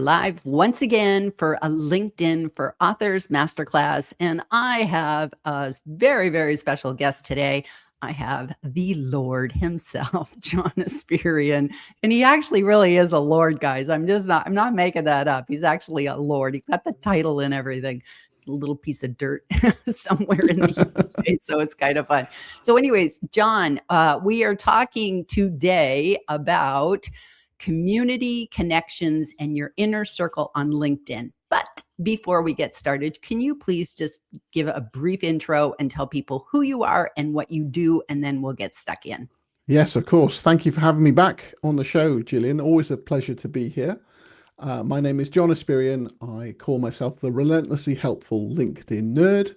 live once again for a LinkedIn for Authors Masterclass, and I have a very, very special guest today. I have the Lord himself, John Espirian, and he actually really is a Lord, guys. I'm not making that up. He's actually a Lord. He's got the title and everything. A little piece of dirt somewhere in the UK, so it's kind of fun. So anyways, John, we are talking today about community connections and your inner circle on LinkedIn. But before we get started, can you please just give a brief intro and tell people who you are and what you do, and then we'll get stuck in. Yes, of course. Thank you for having me back on the show, Gillian. Always a pleasure to be here. My name is John Espirian. I call myself the relentlessly helpful LinkedIn nerd.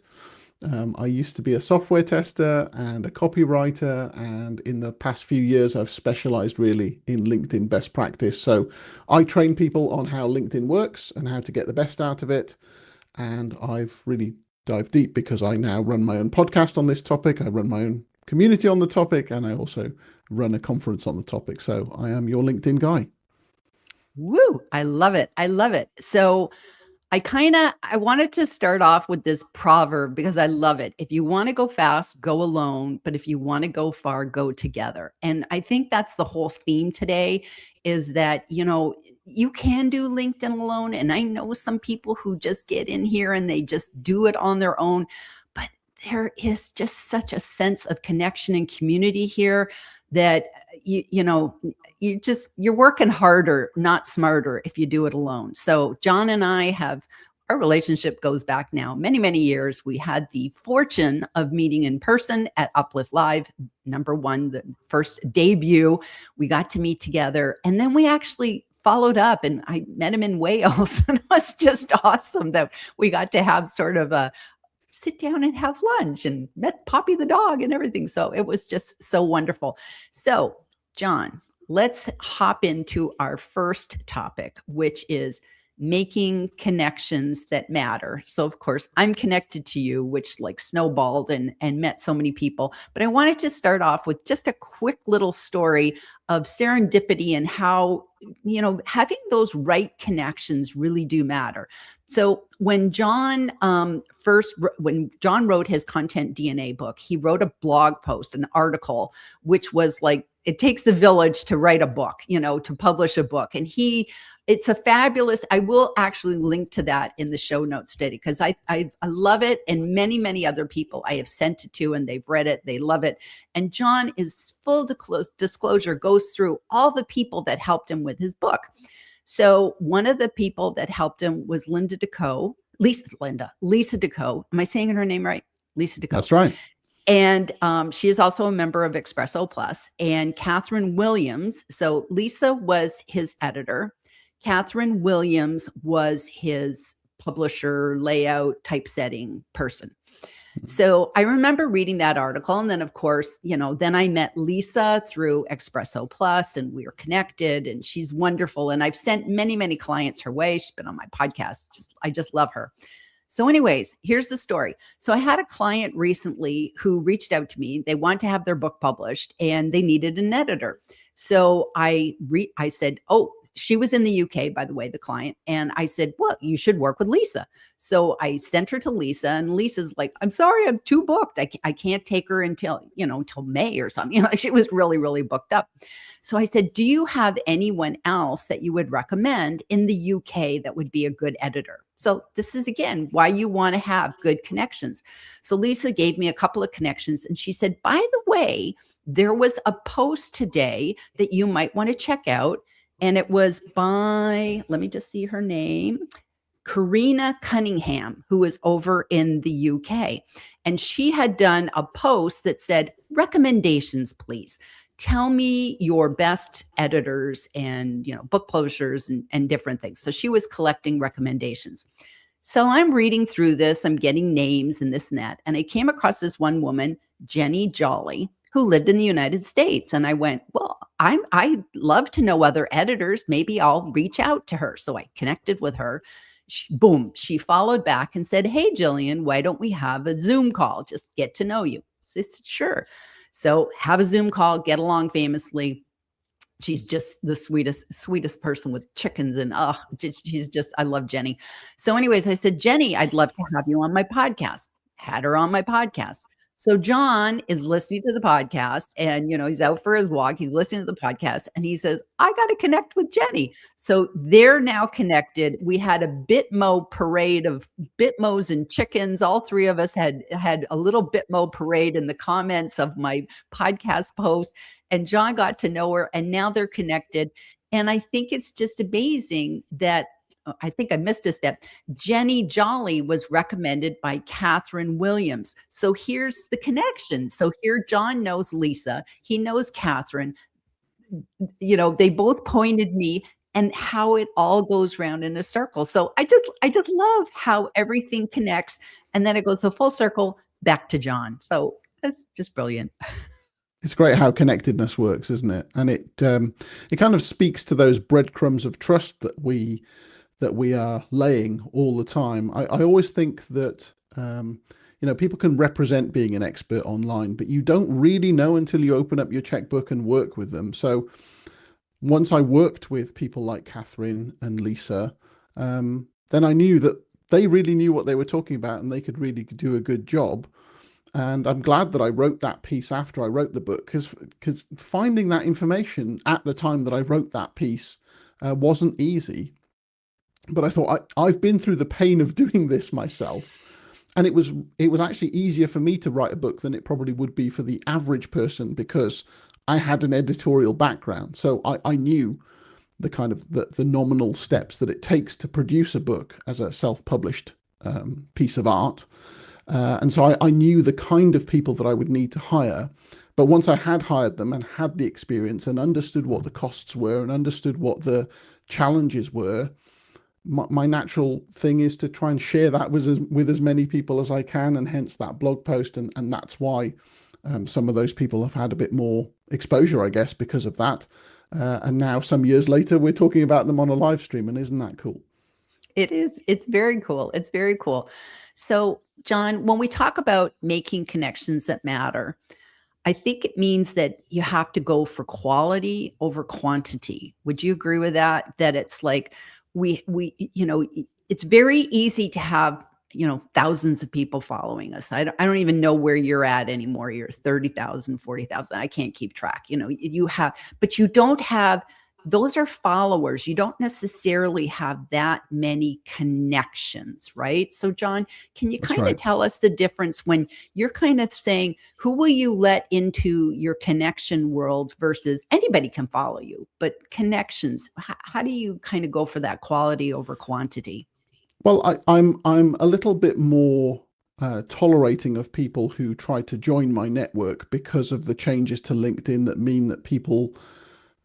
I used to be a software tester and a copywriter, and in the past few years, I've specialized really in LinkedIn best practice. So I train people on how LinkedIn works and how to get the best out of it. And I've really dived deep because I now run my own podcast on this topic. I run my own community on the topic, and I also run a conference on the topic. So I am your LinkedIn guy. Woo! I love it. I love it. So I wanted to start off with this proverb because I love it. If you want to go fast, go alone. But if you want to go far, go together. And I think that's the whole theme today is that, you can do LinkedIn alone. And I know some people who just get in here and they just do it on their own. But there is just such a sense of connection and community here that, you're working harder, not smarter if you do it alone. So John and I our relationship goes back now many, many years. We had the fortune of meeting in person at Uplift Live, #1, the first debut. We got to meet together, and then we actually followed up, and I met him in Wales. And it was just awesome that we got to have sort of a sit down and have lunch, and met Poppy the dog and everything. So it was just so wonderful. So John, let's hop into our first topic, which is making connections that matter. So of course, I'm connected to you, which snowballed and met so many people. But I wanted to start off with just a quick little story of serendipity and how, having those right connections really do matter. So when John wrote his Content DNA book, he wrote a blog post, an article, which was like, it takes the village to write a book, to publish a book. And it's a fabulous, I will actually link to that in the show notes today because I love it. And many, many other people I have sent it to and they've read it. They love it. And John is full disclosure, goes through all the people that helped him with his book. So one of the people that helped him was Lisa Decaux. Am I saying her name right? Lisa Decaux. That's right. And she is also a member of Espresso Plus. And Catherine Williams. So Lisa was his editor. Catherine Williams was his publisher, layout, typesetting person. So I remember reading that article. And then, of course, then I met Lisa through Espresso Plus, and we were connected, and she's wonderful. And I've sent many, many clients her way. She's been on my podcast. I just love her. So anyways, here's the story. So I had a client recently who reached out to me. They want to have their book published and they needed an editor. So I said, oh, she was in the UK, by the way, the client. And I said, well, you should work with Lisa. So I sent her to Lisa, and Lisa's like, I'm sorry, I'm too booked. I can't take her until May or something. She was really, really booked up. So I said, do you have anyone else that you would recommend in the UK that would be a good editor? So this is, again, why you want to have good connections. So Lisa gave me a couple of connections, and she said, by the way, there was a post today that you might want to check out. And it was by, let me just see her name, Karina Cunningham, who is over in the UK. And she had done a post that said, recommendations, please. Tell me your best editors and, book publishers and different things. So she was collecting recommendations. So I'm reading through this, I'm getting names and this and that. And I came across this one woman, Jenny Jolly, who lived in the United States. And I went, well, I'd love to know other editors. Maybe I'll reach out to her. So I connected with her. She followed back and said, hey, Gillian, why don't we have a Zoom call? Just get to know you. I said, sure. So have a Zoom call, get along famously. she's just the sweetest person with chickens. And she's just, I love Jenny. So anyways, I said, Jenny, I'd love to have you on my podcast. Had her on my podcast. So John is listening to the podcast, and he's out for his walk. He's listening to the podcast, and he says, I got to connect with Jenny. So they're now connected. We had a Bitmo parade of Bitmos and chickens. All three of us had a little Bitmo parade in the comments of my podcast post, and John got to know her, and now they're connected. And I think it's just amazing that I think I missed a step. Jenny Jolly was recommended by Catherine Williams. So here's the connection. So here John knows Lisa. He knows Catherine. They both pointed me, and how it all goes round in a circle. So I just love how everything connects, and then it goes a full circle back to John. So that's just brilliant. It's great how connectedness works, isn't it? And it kind of speaks to those breadcrumbs of trust that we are laying all the time. I always think that people can represent being an expert online, but you don't really know until you open up your checkbook and work with them. So once I worked with people like Catherine and Lisa, then I knew that they really knew what they were talking about, and they could really do a good job. And I'm glad that I wrote that piece after I wrote the book, because finding that information at the time that I wrote that piece wasn't easy. But I thought, I've been through the pain of doing this myself. And it was actually easier for me to write a book than it probably would be for the average person, because I had an editorial background. So I knew the kind of the nominal steps that it takes to produce a book as a self-published piece of art. And so I knew the kind of people that I would need to hire. But once I had hired them and had the experience and understood what the costs were and understood what the challenges were, my natural thing is to try and share that with as many people as I can, and hence that blog post. And that's why some of those people have had a bit more exposure, I guess, because of that. And now some years later, we're talking about them on a live stream. And isn't that cool? It is. It's very cool. It's very cool. So, John, when we talk about making connections that matter, I think it means that you have to go for quality over quantity. Would you agree with that? That it's like it's very easy to have, thousands of people following us. I don't even know where you're at anymore. You're 30,000, 40,000. I can't keep track. You have, but you don't have, those are followers. You don't necessarily have that many connections, right? So John, can you kind of tell us the difference when you're kind of saying, who will you let into your connection world versus anybody can follow you, but connections, how do you kind of go for that quality over quantity? Well, I'm a little bit more tolerating of people who try to join my network because of the changes to LinkedIn that mean that people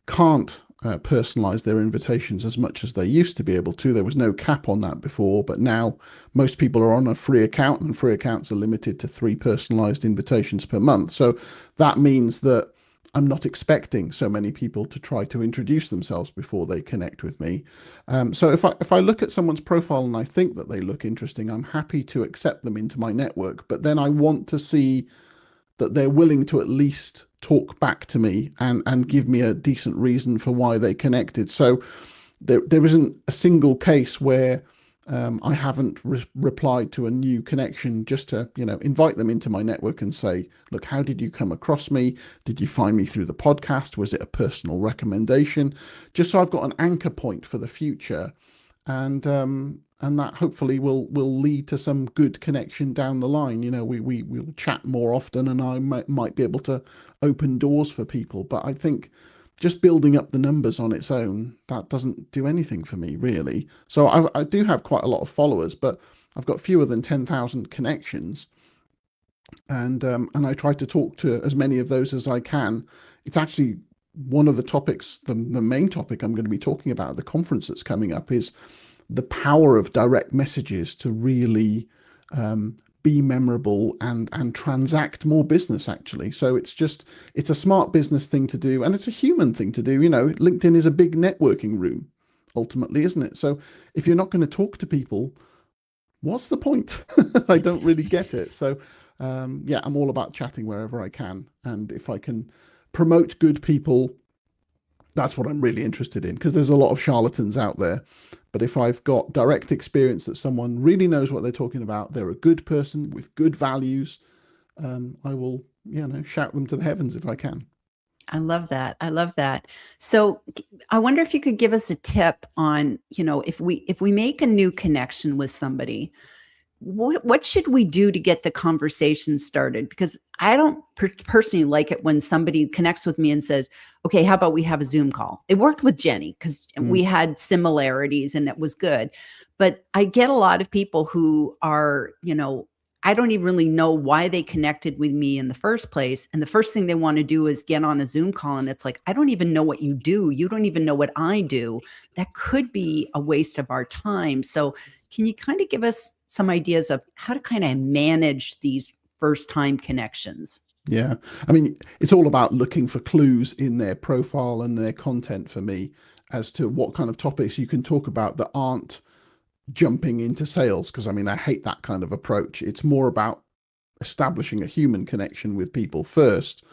can't personalize their invitations as much as they used to be able to. There was no cap on that before, but now most people are on a free account, and free accounts are limited to 3 personalized invitations per month. So that means that I'm not expecting so many people to try to introduce themselves before they connect with me. So if I look at someone's profile and I think that they look interesting, I'm happy to accept them into my network. But then I want to see that they're willing to at least talk back to me and give me a decent reason for why they connected. So there isn't a single case where I haven't replied to a new connection just to, invite them into my network and say, look, how did you come across me? Did you find me through the podcast? Was it a personal recommendation? Just so I've got an anchor point for the future. And that hopefully will lead to some good connection down the line. We'll chat more often, and I might be able to open doors for people. But I think just building up the numbers on its own, that doesn't do anything for me, really. So I do have quite a lot of followers, but I've got fewer than 10,000 connections. And I try to talk to as many of those as I can. It's actually one of the topics, the main topic I'm going to be talking about at the conference that's coming up, is the power of direct messages to really be memorable and transact more business, actually. So it's a smart business thing to do, and it's a human thing to do. LinkedIn is a big networking room, ultimately, isn't it? So if you're not going to talk to people, what's the point? I don't really get it. So I'm all about chatting wherever I can. And if I can promote good people That's what I'm really interested in, because there's a lot of charlatans out there. But if I've got direct experience that someone really knows what they're talking about, they're a good person with good values, I will, shout them to the heavens if I can. I love that. I love that. So I wonder if you could give us a tip on, if we make a new connection with somebody, what should we do to get the conversation started? Because I don't personally like it when somebody connects with me and says, okay, how about we have a Zoom call? It worked with Jenny because we Mm. had similarities and it was good. But I get a lot of people who are, I don't even really know why they connected with me in the first place. And the first thing they want to do is get on a Zoom call. And it's like, I don't even know what you do. You don't even know what I do. That could be a waste of our time. So can you kind of give us some ideas of how to kind of manage these first time connections? Yeah. I mean, it's all about looking for clues in their profile and their content for me as to what kind of topics you can talk about that aren't jumping into sales. Because I mean, I hate that kind of approach. It's more about establishing a human connection with people first.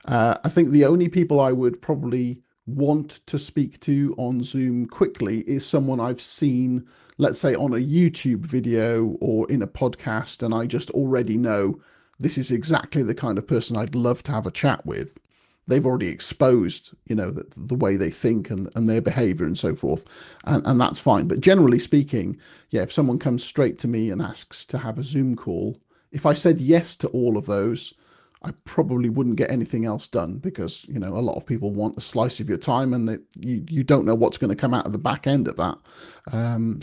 I think the only people I would probably want to speak to on Zoom quickly is someone I've seen, let's say, on a YouTube video or in a podcast, and I just already know this is exactly the kind of person I'd love to have a chat with. They've already exposed, the way they think and their behavior and so forth. And that's fine. But generally speaking, yeah, if someone comes straight to me and asks to have a Zoom call, if I said yes to all of those, I probably wouldn't get anything else done, because a lot of people want a slice of your time, and that you don't know what's going to come out of the back end of that.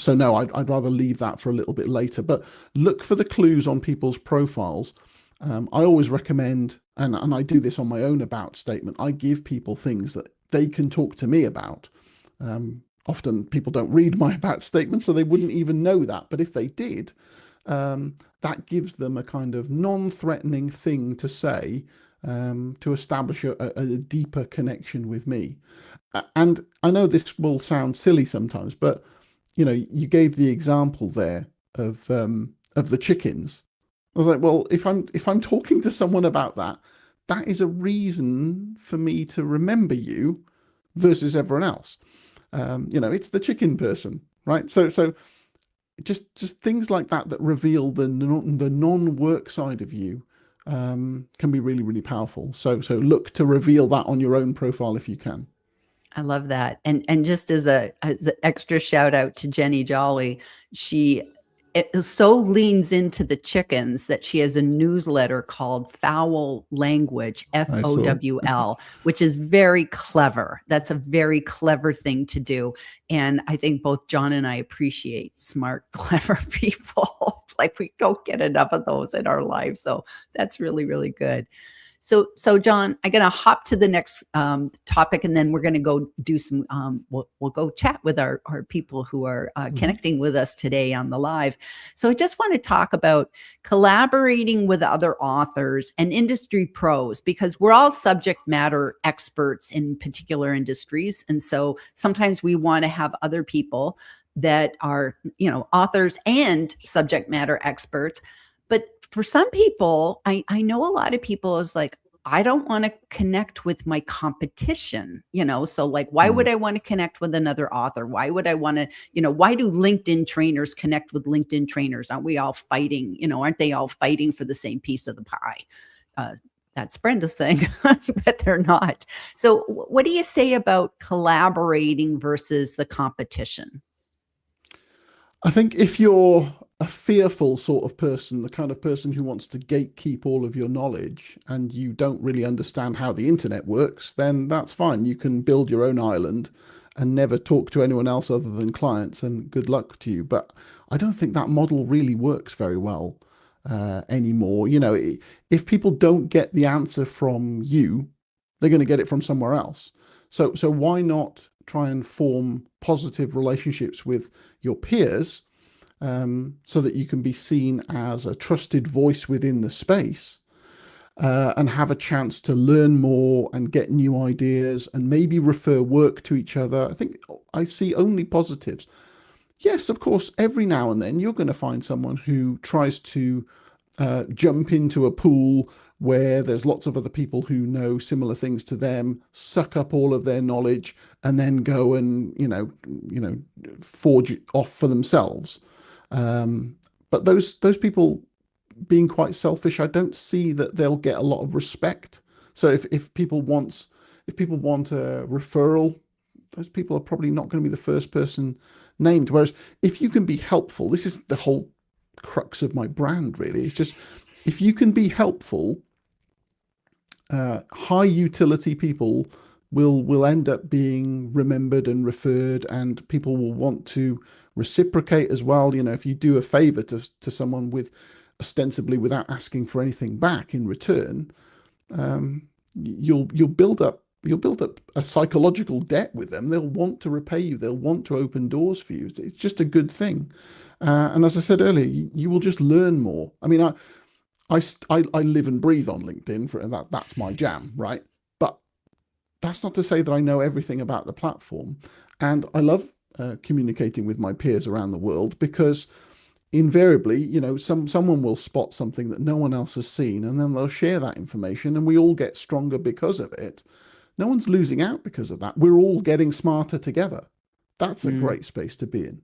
So no, I'd rather leave that for a little bit later. But look for the clues on people's profiles. I always recommend, and I do this on my own about statement, I give people things that they can talk to me about. Often people don't read my about statement, so they wouldn't even know that. But if they did, that gives them a kind of non-threatening thing to say, to establish a deeper connection with me. And I know this will sound silly sometimes, but you gave the example there of the chickens. I was like, well, if I'm talking to someone about that, that is a reason for me to remember you versus everyone else. It's the chicken person, right? So just things like that that reveal the non-work side of you, can be really, really powerful. So look to reveal that on your own profile if you can. I love that. And just as an extra shout out to Jenny Jolly, she it so leans into the chickens that she has a newsletter called Fowl Language, I saw. FOWL, which is very clever. That's a very clever thing to do. And I think both John and I appreciate smart, clever people. It's like we don't get enough of those in our lives. So that's really, really good. So John, I'm going to hop to the next topic, and then we're going to go do some. We'll go chat with our people who are connecting with us today on the live. So I just want to talk about collaborating with other authors and industry pros, because we're all subject matter experts in particular industries, and so sometimes we want to have other people that are authors and subject matter experts. But for some people, I know a lot of people is like, I don't want to connect with my competition, so like, why would I want to connect with another author? Why would I want to, why do LinkedIn trainers connect with LinkedIn trainers? Aren't we all fighting, aren't they all fighting for the same piece of the pie? That's Brenda's thing, but they're not. So what do you say about collaborating versus the competition? I think if you're a fearful sort of person, the kind of person who wants to gatekeep all of your knowledge, and you don't really understand how the internet works, then that's fine. You can build your own island and never talk to anyone else other than clients, and good luck to you. But I don't think that model really works very well anymore. If people don't get the answer from you, they're going to get it from somewhere else. So why not try and form positive relationships with your peers, so that you can be seen as a trusted voice within the space, and have a chance to learn more and get new ideas and maybe refer work to each other. I think I see only positives. Yes, of course, every now and then you're going to find someone who tries to jump into a pool where there's lots of other people who know similar things to them, suck up all of their knowledge, and then go and forge it off for themselves. But those people being quite selfish, I don't see that they'll get a lot of respect. So if people want a referral, those people are probably not going to be the first person named. Whereas if you can be helpful, this is the whole crux of my brand, really. It's just, if you can be helpful, high utility people will end up being remembered and referred, and people will want to reciprocate as well. If you do a favor to someone with ostensibly without asking for anything back in return, you'll build up a psychological debt with them. They'll want to repay you. They'll want to open doors for you. It's just a good thing. And as I said earlier, you will just learn more. I mean, I live and breathe on LinkedIn, and that's my jam, right? But that's not to say that I know everything about the platform. And I love communicating with my peers around the world, because invariably, someone will spot something that no one else has seen, and then they'll share that information, and we all get stronger because of it. No one's losing out because of that. We're all getting smarter together. That's a great space to be in.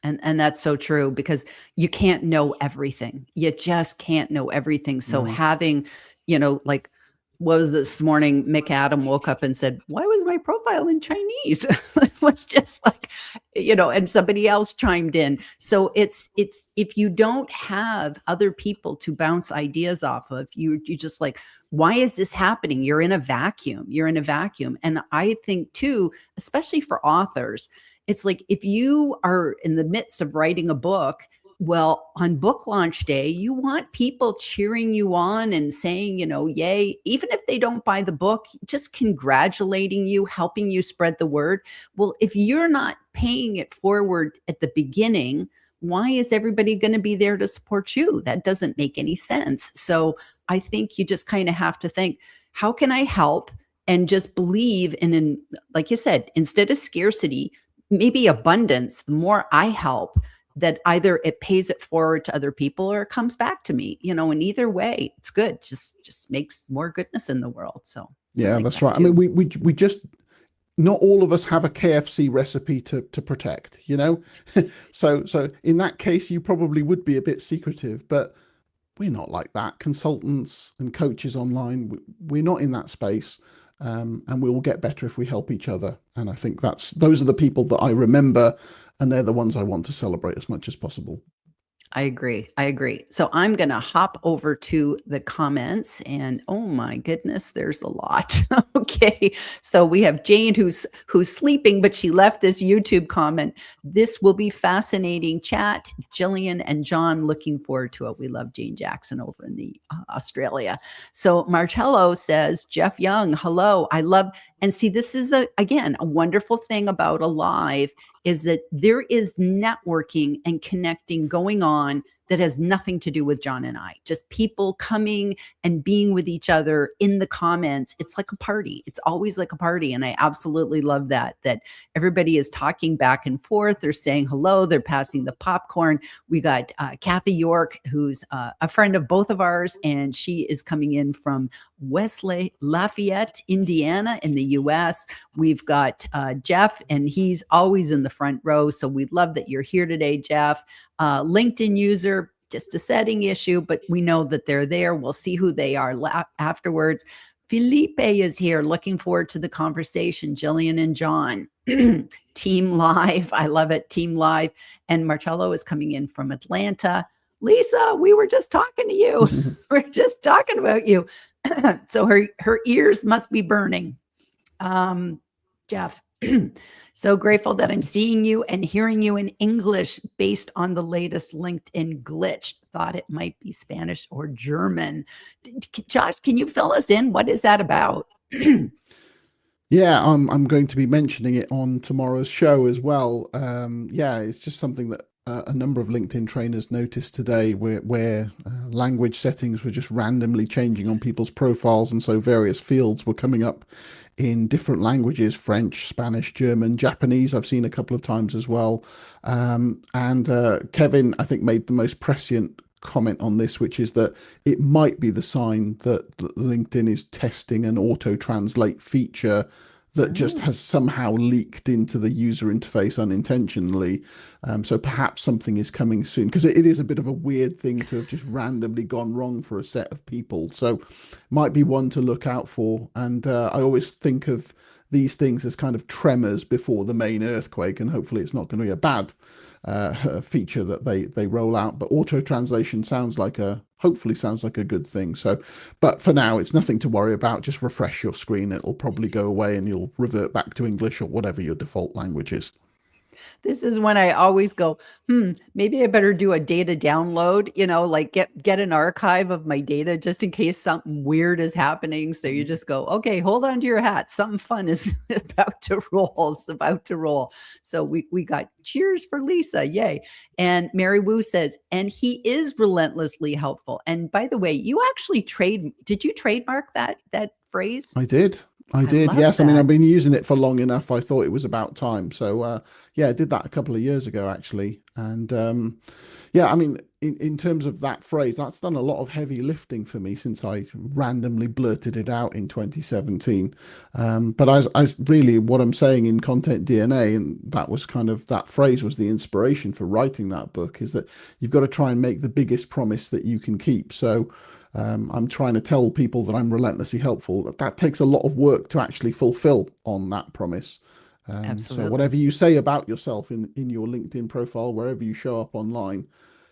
And that's so true, because you can't know everything. You just can't know everything. So having, like, what was this morning? Mick Adam woke up and said, "Why was my profile in Chinese?" It was just like, and somebody else chimed in. So it's if you don't have other people to bounce ideas off of, you just like, why is this happening? You're in a vacuum. And I think too, especially for authors, it's like, if you are in the midst of writing a book, well, on book launch day, you want people cheering you on and saying, yay, even if they don't buy the book, just congratulating you, helping you spread the word. Well, if you're not paying it forward at the beginning, why is everybody going to be there to support you? That doesn't make any sense. So I think you just kind of have to think, how can I help? And just believe in, like you said, instead of scarcity, maybe abundance. The more I help, that either it pays it forward to other people or it comes back to me, and either way, it's good. Just makes more goodness in the world. So yeah, that's right. Too. I mean, we just, not all of us have a KFC recipe to protect, so in that case, you probably would be a bit secretive, but we're not like that. Consultants and coaches online, we're not in that space. And we will get better if we help each other. And I think those are the people that I remember, and they're the ones I want to celebrate as much as possible. I agree. So I'm going to hop over to the comments, and oh my goodness, there's a lot. Okay. So we have Jane who's sleeping, but she left this YouTube comment. "This will be fascinating chat. Gillian and John, looking forward to it." We love Jane Jackson over in the Australia. So Marcello says, "Jeff Young, hello. I love," and see, this is again, a wonderful thing about a live, is that there is networking and connecting going on that has nothing to do with John and I. Just people coming and being with each other in the comments. It's like a party. It's always like a party. And I absolutely love that everybody is talking back and forth. They're saying hello. They're passing the popcorn. We got Kathy York, who's a friend of both of ours, and she is coming in from Lafayette, Indiana in the US. We've got Jeff, and he's always in the front row. So we love that you're here today, Jeff. LinkedIn user, just a setting issue, but we know that they're there. We'll see who they are afterwards. Felipe is here, looking forward to the conversation. Gillian and John, Team Live. I love it. Team Live. And Marcello is coming in from Atlanta. Lisa, we were just talking to you. We're just talking about you. So her ears must be burning. Jeff, so grateful that I'm seeing you and hearing you in English based on the latest LinkedIn glitch. Thought it might be Spanish or German. Josh, can you fill us in? What is that about? Yeah, I'm going to be mentioning it on tomorrow's show as well. Yeah, it's just something that a number of LinkedIn trainers noticed today, where language settings were just randomly changing on people's profiles, and so various fields were coming up in different languages: French, Spanish, German, Japanese. I've seen a couple of times as well. And Kevin, I think, made the most prescient comment on this, which is that it might be the sign that LinkedIn is testing an auto translate feature that just Oh, has somehow leaked into the user interface unintentionally. So perhaps something is coming soon, because it is a bit of a weird thing to have just randomly gone wrong for a set of people. So might be one to look out for. And I always think of these things as kind of tremors before the main earthquake, and hopefully it's not going to be a bad feature that they roll out. But auto translation hopefully sounds like a good thing. So, but for now, it's nothing to worry about. Just refresh your screen; it'll probably go away, and you'll revert back to English or whatever your default language is. this is when I always go, maybe I better do a data download, like get an archive of my data just in case something weird is happening. So you just go, okay, hold on to your hat. Something fun is about to roll. It's about to roll. So we got cheers for Lisa. Yay. And Mary Wu says, and he is relentlessly helpful. And by the way, did you trademark that phrase? I did. I I did. love Yes. I mean, that. I've been using it for long enough. I thought it was about time. So, yeah, I did that a couple of years ago, actually. And yeah, I mean, in terms of that phrase, that's done a lot of heavy lifting for me since I randomly blurted it out in 2017. But as really what I'm saying in Content DNA, and that was kind of that phrase was the inspiration for writing that book, is that you've got to try and make the biggest promise that you can keep. So, I'm trying to tell people that I'm relentlessly helpful. That takes a lot of work to actually fulfill on that promise. So Absolutely. whatever you say about yourself in your LinkedIn profile, wherever you show up online,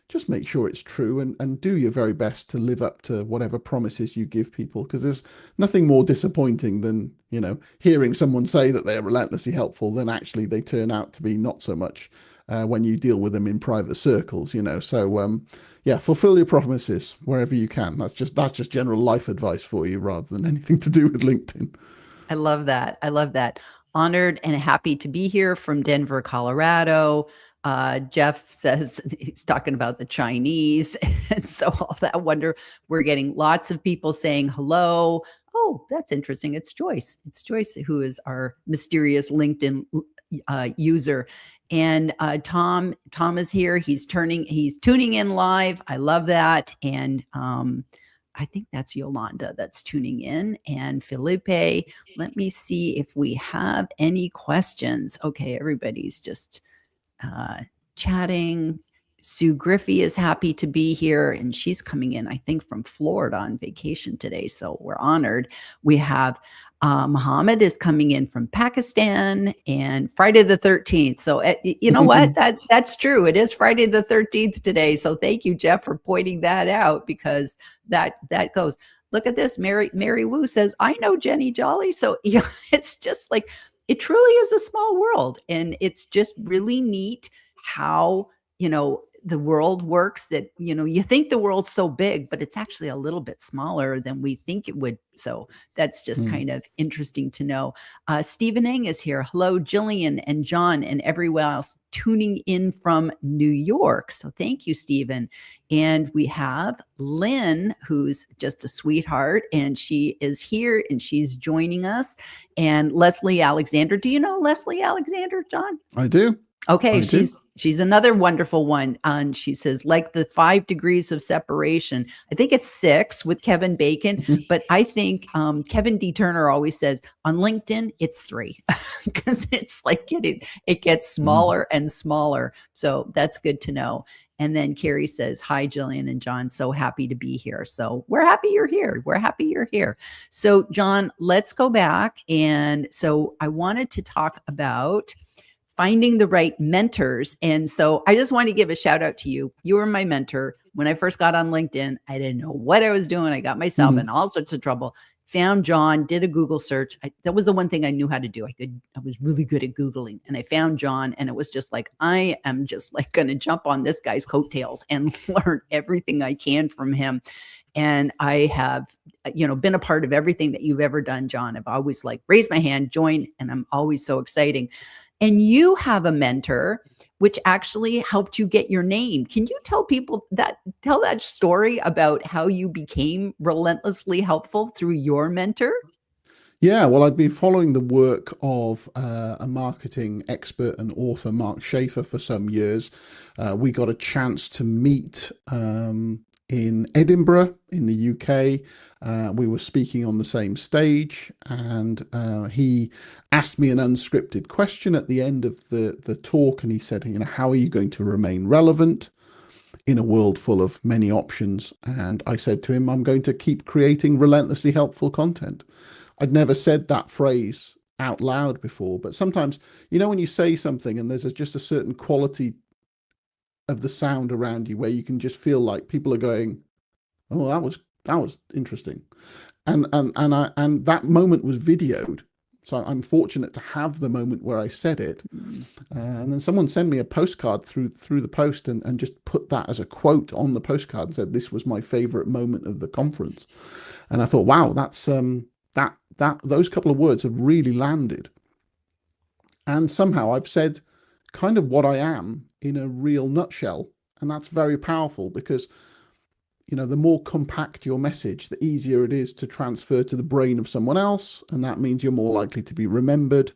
just make sure it's true, and do your very best to live up to whatever promises you give people, because there's nothing more disappointing than hearing someone say that they're relentlessly helpful, then actually they turn out to be not so much when you deal with them in private circles. So yeah, fulfill your promises wherever you can. That's just general life advice for you, rather than anything to do with LinkedIn. I love that. I love that. Honored and happy to be here from Denver, Colorado. Jeff says he's talking about the Chinese. And so all that wonder, we're getting lots of people saying hello. Oh, that's interesting. It's Joyce. It's Joyce who is our mysterious LinkedIn user. And Tom is here. He's tuning in live. I love that. And I think that's Yolanda that's tuning in, and Felipe. Let me see if we have any questions. Okay, everybody's just uh, chatting. Sue Griffey is happy to be here, and she's coming in, I think, from Florida on vacation today. So we're honored. We have Muhammad is coming in from Pakistan, and Friday the 13th. So you know what? That's true. It is Friday the 13th today. So thank you, Jeff, for pointing that out, because that goes. Look at this. Mary Wu says, I know Jenny Jolly. So yeah, it's just like it truly is a small world, and it's just really neat how the world works, that you think the world's so big, but it's actually a little bit smaller than we think it would. So that's just Mm. kind of interesting to know. Stephen Eng is here. Hello, Gillian and John and everyone else tuning in from New York. So thank you, Stephen. And we have Lynn, who's just a sweetheart, and she is here and she's joining us. And Leslie Alexander. Do you know Leslie Alexander, John? I do. Okay, I do. she's another wonderful one. And she says, like the 5 degrees of separation. I think it's 6 with Kevin Bacon, but I think Kevin D. Turner always says on LinkedIn it's 3 because it's like it gets Mm. smaller and smaller. So that's good to know. And then Carrie says, hi, Gillian and John. So happy to be here. So we're happy you're here. We're happy you're here. So, John, let's go back. And so I wanted to talk about finding the right mentors. And so I just want to give a shout out to you. You were my mentor. When I first got on LinkedIn, I didn't know what I was doing. I got myself in all sorts of trouble. Found John, did a Google search. That was the one thing I knew how to do. I was really good at Googling, and I found John, and it was just like, I am just like going to jump on this guy's coattails and learn everything I can from him. And I have, been a part of everything that you've ever done, John. I've always like raised my hand, joined, and I'm always so exciting. And you have a mentor which actually helped you get your name. Can you tell that story about how you became relentlessly helpful through your mentor? Yeah, well, I'd been following the work of a marketing expert and author, Mark Schaefer, for some years. We got a chance to meet in Edinburgh in the UK. We were speaking on the same stage, and he asked me an unscripted question at the end of the talk, and he said, how are you going to remain relevant in a world full of many options? And I said to him, I'm going to keep creating relentlessly helpful content. I'd never said that phrase out loud before, but sometimes, when you say something and there's just a certain quality of the sound around you where you can just feel like people are going, "Oh, that was interesting," and that moment was videoed. So I'm fortunate to have the moment where I said it, and then someone sent me a postcard through the post and just put that as a quote on the postcard and said, "This was my favorite moment of the conference." And I thought, wow, that's that those couple of words have really landed. And somehow I've said kind of what I am in a real nutshell. And that's very powerful because, the more compact your message, the easier it is to transfer to the brain of someone else. And that means you're more likely to be remembered.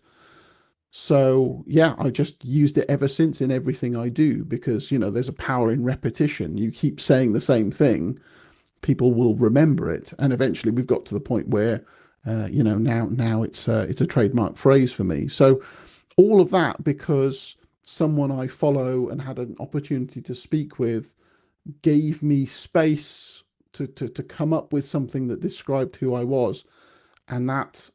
So, yeah, I just used it ever since in everything I do because, there's a power in repetition. You keep saying the same thing, people will remember it, and eventually we've got to the point where now it's a trademark phrase for me. So all of that because someone I follow and had an opportunity to speak with gave me space to come up with something that described who I was, and that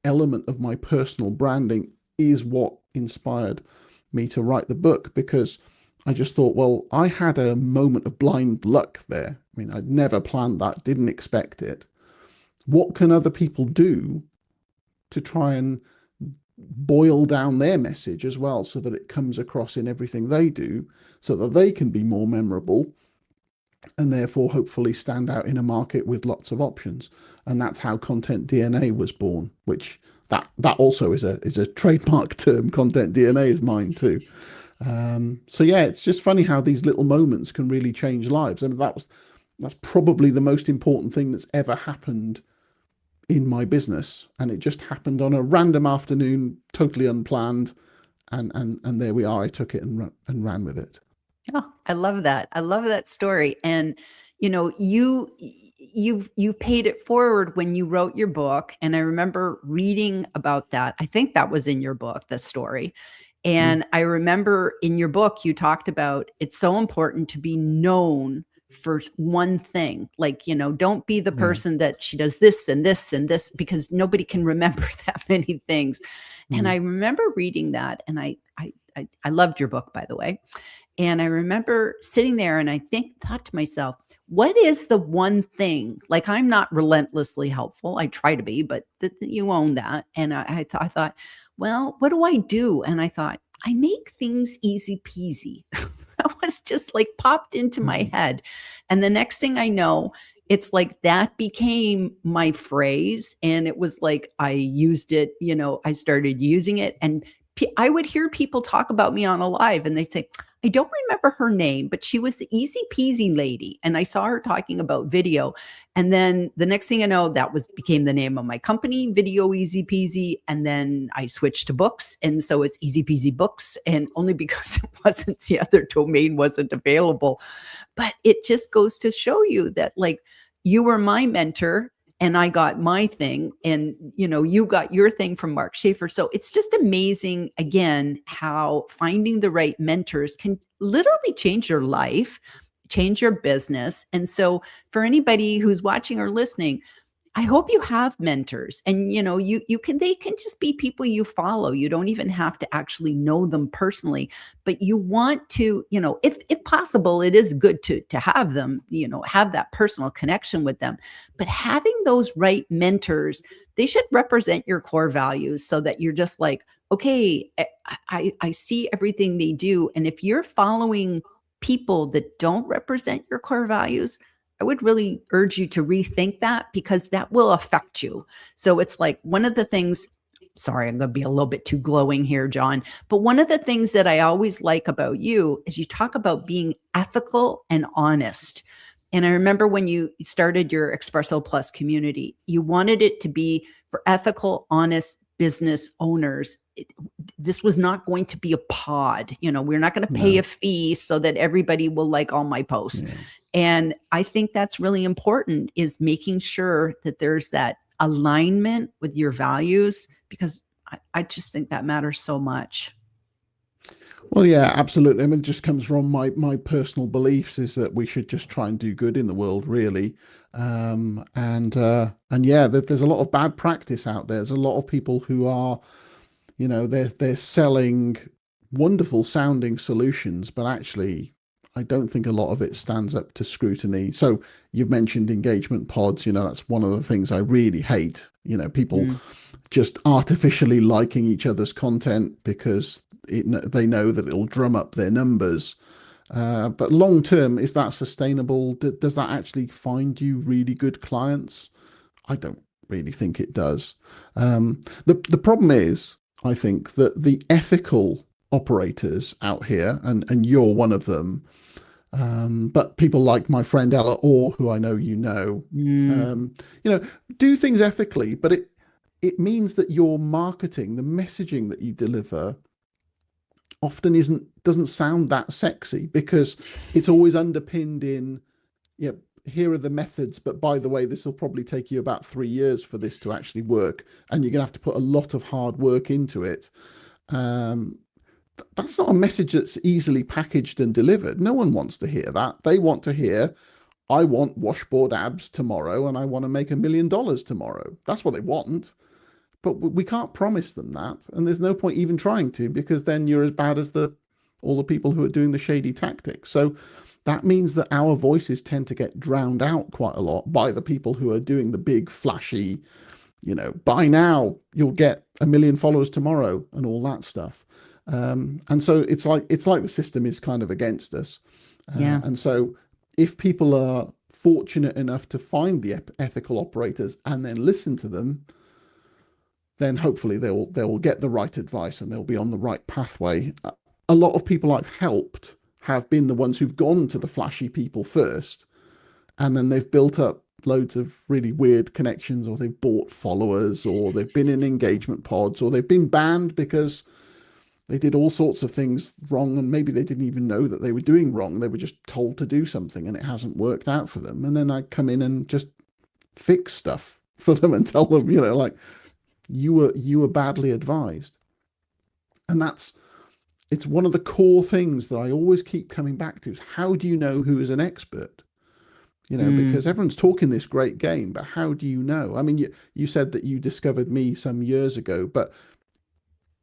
element of my personal branding is what inspired me to write the book, because I just thought, well, I had a moment of blind luck there. I mean, I'd never planned that, didn't expect it. What can other people do to try and boil down their message as well so that it comes across in everything they do, so that they can be more memorable and therefore hopefully stand out in a market with lots of options? And that's how Content DNA was born, which that also is a trademark term. Content DNA is mine too. So yeah, it's just funny how these little moments can really change lives. And that's probably the most important thing that's ever happened in my business. And it just happened on a random afternoon, totally unplanned. And there we are. I took it and ran with it. Oh, I love that. I love that story. And you've paid it forward when you wrote your book. And I remember reading about that. I think that was in your book, the story. Mm. And I remember in your book, you talked about it's so important to be known for one thing. Like, don't be the Yeah. person that she does this and this and this, because nobody can remember that many things. And Mm. I remember reading that, and I loved your book, by the way. And I remember sitting there and thought to myself, what is the one thing? Like, I'm not relentlessly helpful. I try to be, but you own that. And I thought, well, what do I do? And I thought, I make things easy peasy. That was just like popped into my head. And the next thing I know, it's like that became my phrase. And it was like I used it, I started using it. And I would hear people talk about me on a live and they'd say, I don't remember her name, but she was the easy peasy lady. And I saw her talking about video. And then the next thing I know, that became the name of my company, Video Easy Peasy. And then I switched to books. And so it's Easy Peasy Books. And only because the other domain wasn't available. But it just goes to show you that, like, you were my mentor and I got my thing, and you got your thing from Mark Schaefer. So it's just amazing, again, how finding the right mentors can literally change your life, change your business. And so for anybody who's watching or listening, I hope you have mentors, and they can just be people you follow. You don't even have to actually know them personally, but you want to, if possible, it is good to have them, have that personal connection with them. But having those right mentors, they should represent your core values so that you're just like, okay, I see everything they do. And if you're following people that don't represent your core values, I would really urge you to rethink that, because that will affect you. So it's like one of the things, sorry, I'm going to be a little bit too glowing here, John, but one of the things that I always like about you is you talk about being ethical and honest. And I remember when you started your Espresso Plus community, you wanted it to be for ethical, honest business owners. This was not going to be a pod. We're not going to pay a fee so that everybody will like all my posts. Yeah. And I think that's really important, is making sure that there's that alignment with your values, because I just think that matters so much. Well, yeah, absolutely. I mean, it just comes from my personal beliefs, is that we should just try and do good in the world, really. And yeah, there's a lot of bad practice out there. There's a lot of people who are, they're selling wonderful sounding solutions, but actually, I don't think a lot of it stands up to scrutiny. So you've mentioned engagement pods. That's one of the things I really hate. People just artificially liking each other's content because they know that it'll drum up their numbers. But long term, is that sustainable? Does that actually find you really good clients? I don't really think it does. The problem is, I think, that the ethical operators out here, and you're one of them, but people like my friend Ella Orr, who I know do things ethically, but it means that your marketing, the messaging that you deliver, often doesn't sound that sexy, because it's always underpinned in, here are the methods, but by the way, this will probably take you about 3 years for this to actually work, and you're gonna have to put a lot of hard work into it. That's not a message that's easily packaged and delivered. No one wants to hear that. They want to hear, I want washboard abs tomorrow, and I want to make $1 million tomorrow. That's what they want. But we can't promise them that, and there's no point even trying to, because then you're as bad as all the people who are doing the shady tactics. So that means that our voices tend to get drowned out quite a lot by the people who are doing the big flashy, buy now, you'll get 1 million followers tomorrow, and all that stuff. And so it's like the system is kind of against us. And so if people are fortunate enough to find the ethical operators and then listen to them, then hopefully they'll get the right advice and they'll be on the right pathway. A lot of people I've helped have been the ones who've gone to the flashy people first, and then they've built up loads of really weird connections, or they've bought followers, or they've been in engagement pods, or they've been banned because they did all sorts of things wrong, and maybe they didn't even know that they were doing wrong. They were just told to do something and it hasn't worked out for them. And then I come in and just fix stuff for them and tell them, you were badly advised. And it's one of the core things that I always keep coming back to, is how do you know who is an expert? Because everyone's talking this great game, but how do you know? I mean, you said that you discovered me some years ago, but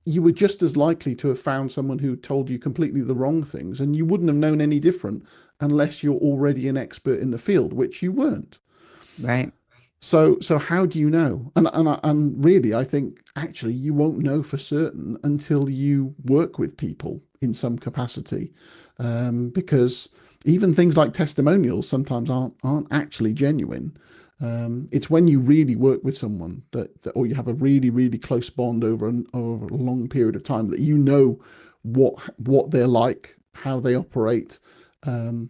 you were just as likely to have found someone who told you completely the wrong things, and you wouldn't have known any different unless you're already an expert in the field, which you weren't. Right. So how do you know? And really, I think actually you won't know for certain until you work with people in some capacity, because even things like testimonials sometimes aren't actually genuine. It's when you really work with someone that or you have a really, really close bond over a long period of time, that what they're like, how they operate, and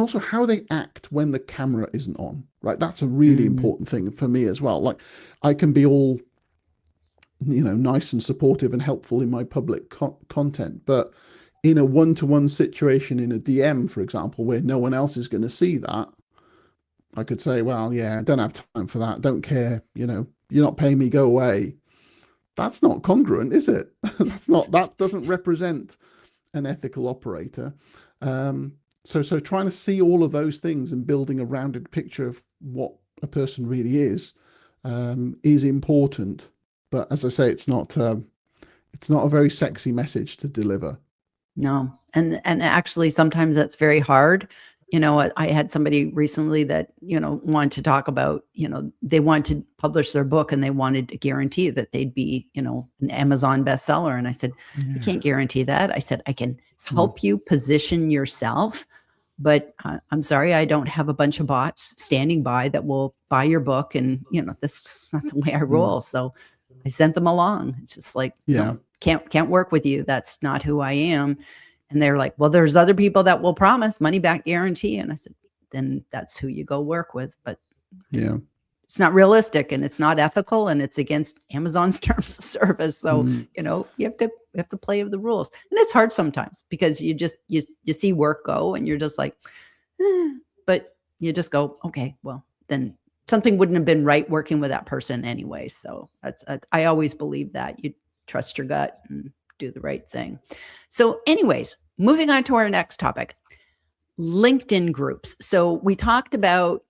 also how they act when the camera isn't on, right? That's a really important thing for me as well. Like, I can be all, nice and supportive and helpful in my public content, but in a one-to-one situation in a DM, for example, where no one else is going to see that, I could say, well, yeah, I don't have time for that. Don't care. You're not paying me, go away. That's not congruent, is it? That doesn't represent an ethical operator. So trying to see all of those things and building a rounded picture of what a person really is important. But as I say, it's not a very sexy message to deliver. No. And actually sometimes that's very hard. I had somebody recently that, wanted to talk about, they wanted to publish their book and they wanted to guarantee that they'd be, an Amazon bestseller. And I said, I can't guarantee that. I said, I can help you position yourself, but I'm sorry, I don't have a bunch of bots standing by that will buy your book. And, this is not the way I roll. So I sent them along. It's just like, no, can't work with you. That's not who I am. And they're like, well, there's other people that will promise money back guarantee. And I said, then that's who you go work with. But Yeah. it's not realistic, and it's not ethical, and it's against Amazon's terms of service. So, you have to play the rules. And it's hard sometimes because you see work go and you're just like, but you just go, okay, well, then something wouldn't have been right working with that person anyway. So that's I always believe that you trust your gut and do the right thing. So anyways, moving on to our next topic, LinkedIn groups. So we talked about,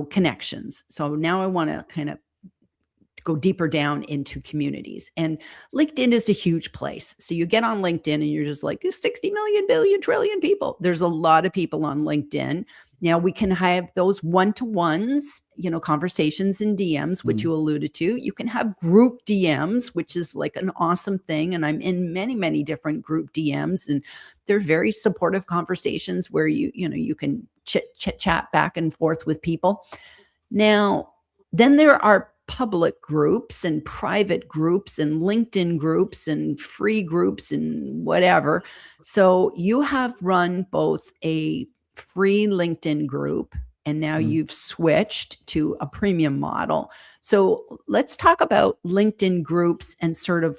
connections. So now I want to kind of go deeper down into communities. And LinkedIn is a huge place. So you get on LinkedIn and you're just like 60 million, billion, trillion people. There's a lot of people on LinkedIn. Now we can have those one-to-ones, conversations in DMs, which you alluded to. You can have group DMs, which is like an awesome thing. And I'm in many, many different group DMs, and they're very supportive conversations where you can chat back and forth with people. Now, then there are public groups and private groups and LinkedIn groups and free groups and whatever. So you have run both a free LinkedIn group, and now you've switched to a premium model. So let's talk about LinkedIn groups and sort of,